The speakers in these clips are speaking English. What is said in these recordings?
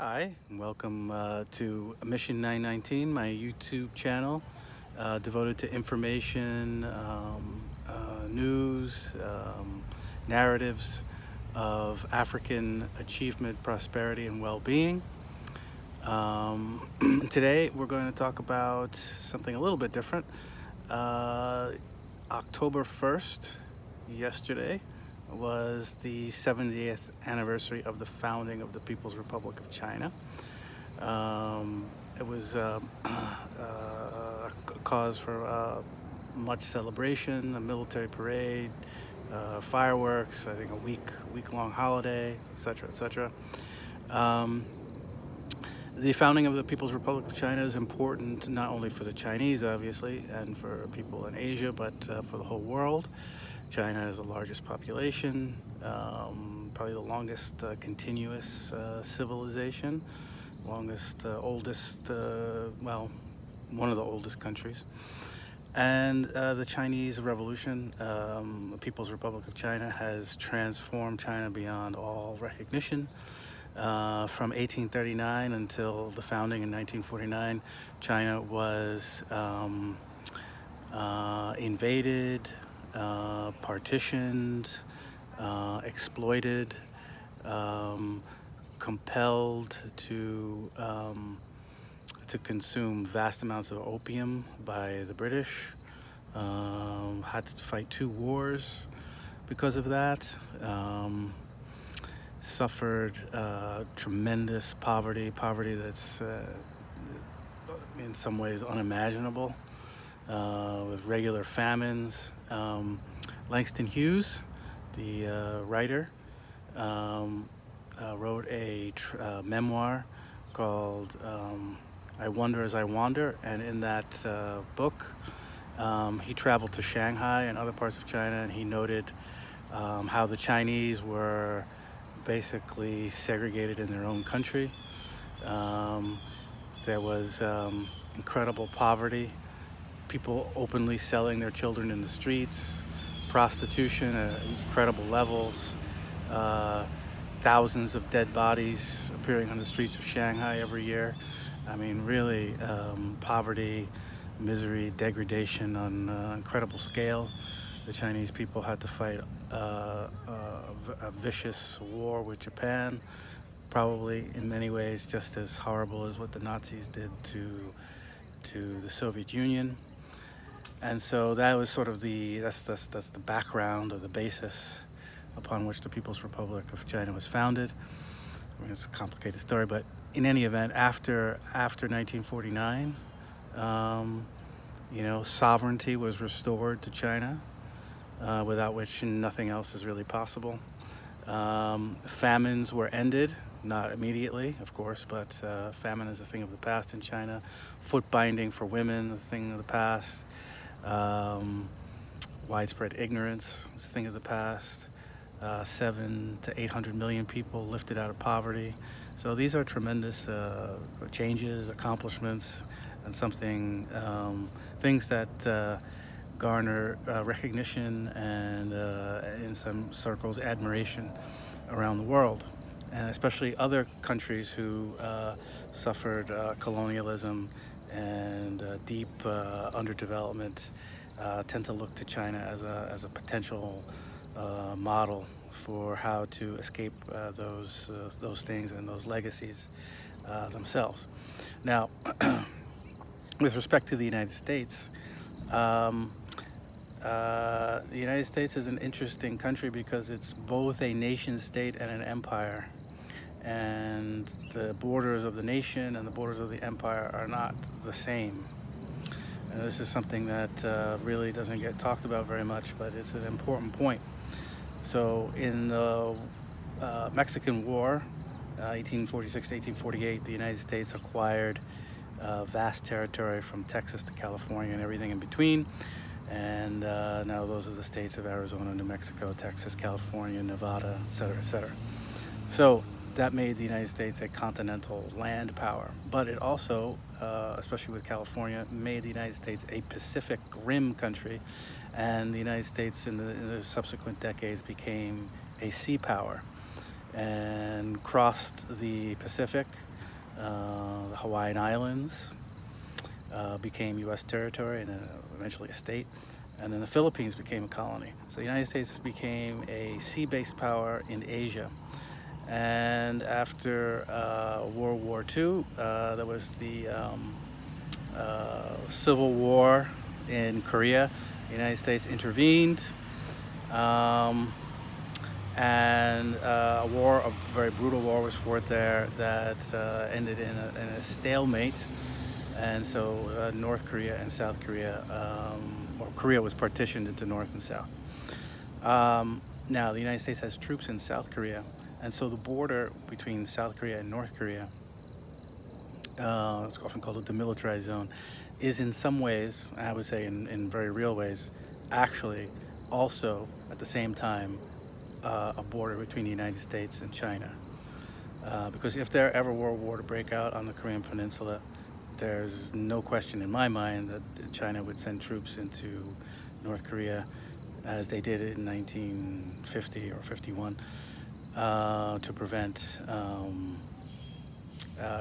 Hi, and welcome to Mission 919, my YouTube channel devoted to information, news, narratives of African achievement, prosperity, and well-being. Today we're going to talk about something a little bit different. October 1st, yesterday, was the 70th anniversary of the founding of the People's Republic of China. It was a cause for much celebration, a military parade, fireworks, I think a week-long holiday, etc., etc. The founding of the People's Republic of China is important not only for the Chinese, obviously, and for people in Asia, but for the whole world. China has the largest population, probably the longest continuous civilization, oldest, well, one of the oldest countries. And the Chinese Revolution, the People's Republic of China, has transformed China beyond all recognition. From 1839 until the founding in 1949, China was invaded, partitioned, exploited, compelled to consume vast amounts of opium by the British, had to fight 2 wars because of that, suffered tremendous poverty that's in some ways unimaginable, with regular famines. Langston Hughes, the writer, wrote a memoir called I Wonder as I Wander, and in that book he traveled to Shanghai and other parts of China, and he noted how the Chinese were basically segregated in their own country. There was incredible poverty, people openly selling their children in the streets, prostitution at incredible levels, thousands of dead bodies appearing on the streets of Shanghai every year. I mean, really, poverty, misery, degradation on an incredible scale. The Chinese people had to fight a vicious war with Japan, probably in many ways just as horrible as what the Nazis did to the Soviet Union. And so that was sort of that's the background or the basis upon which the People's Republic of China was founded. I mean, it's a complicated story, but in any event, after 1949, sovereignty was restored to China, without which nothing else is really possible. Famines were ended, not immediately, of course, but famine is a thing of the past in China. Foot binding for women, a thing of the past. Widespread ignorance is a thing of the past. 700 to 800 million people lifted out of poverty. So these are tremendous changes, accomplishments, and things that garner recognition and, in some circles, admiration around the world, and especially other countries who suffered colonialism and deep underdevelopment tend to look to China as a potential model for how to escape those things and those legacies themselves. Now, with respect to the United States, the United States is an interesting country because it's both a nation state and an empire, and the borders of the nation and the borders of the empire are not the same. And this is something that really doesn't get talked about very much, but it's an important point. So in the Mexican War, 1846 to 1848, the United States acquired vast territory from Texas to California and everything in between. And now those are the states of Arizona, New Mexico, Texas, California, Nevada, et cetera, et cetera. So that made the United States a continental land power. But it also, especially with California, made the United States a Pacific Rim country. And the United States in the subsequent decades became a sea power. and crossed the Pacific. The Hawaiian Islands became U.S. territory and then eventually a state. And then the Philippines became a colony. So the United States became a sea-based power in Asia. And after World War II, there was the Civil War in Korea. The United States intervened, and a very brutal war was fought there that ended in a stalemate. And so North Korea and South Korea, Korea was partitioned into North and South. Now, the United States has troops in South Korea, and so the border between South Korea and North Korea, it's often called a demilitarized zone, is in some ways, I would say in very real ways, actually also at the same time a border between the United States and China. Because if there ever were a war to break out on the Korean Peninsula, there's no question in my mind that China would send troops into North Korea, as they did in 1950 or 51, to prevent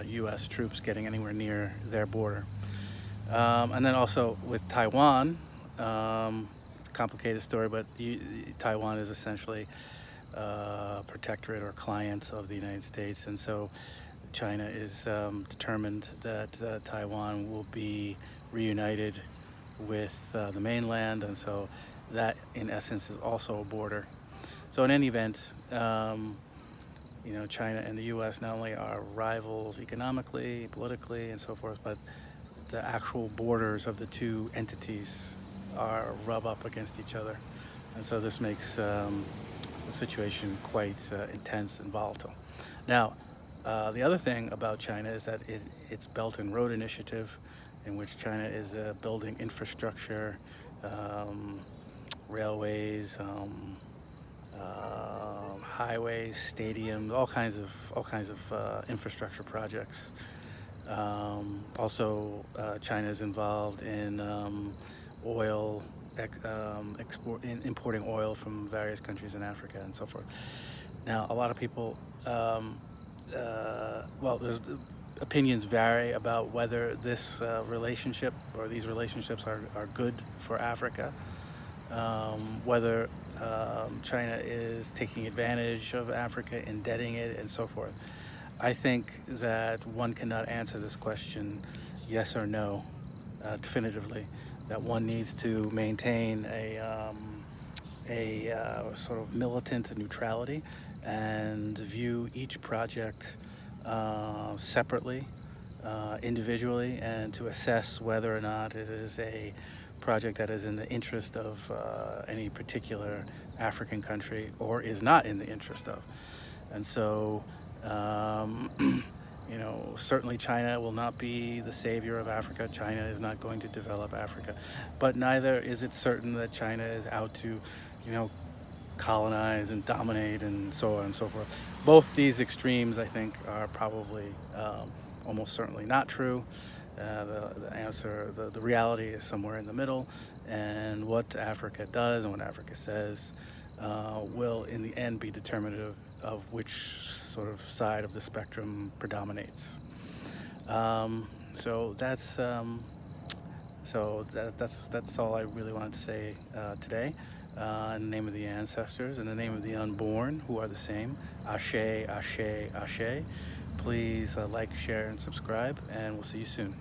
U.S. troops getting anywhere near their border. And then also with Taiwan, complicated story, but Taiwan is essentially a protectorate or client of the United States, and so China is determined that Taiwan will be reunited with the mainland, and so that in essence is also a border. So in any event, China and the U.S. not only are rivals economically, politically, and so forth, but the actual borders of the two entities rub up against each other. And so this makes the situation quite intense and volatile. Now, the other thing about China is that its Belt and Road Initiative, in which China is building infrastructure, railways, highways, stadiums, all kinds of infrastructure projects. Also, China is involved in oil importing oil from various countries in Africa and so forth. Now, a lot of people, opinions vary about whether this relationship or these relationships are good for Africa, whether China is taking advantage of Africa, indebting it, and so forth. I think that one cannot answer this question yes or no definitively, that one needs to maintain a sort of militant neutrality and view each project separately, individually, and to assess whether or not it is a project that is in the interest of any particular African country or is not in the interest of. And so, certainly China will not be the savior of Africa. China is not going to develop Africa, but neither is it certain that China is out to, colonize and dominate and so on and so forth. Both these extremes, I think, are probably almost certainly not true. The answer, the reality is somewhere in the middle, and what Africa does and what Africa says will in the end be determinative of which sort of side of the spectrum predominates. So that's all I really wanted to say today. In the name of the ancestors, in the name of the unborn, who are the same. Ashe, ashe, ashe. Please like, share, and subscribe, and we'll see you soon.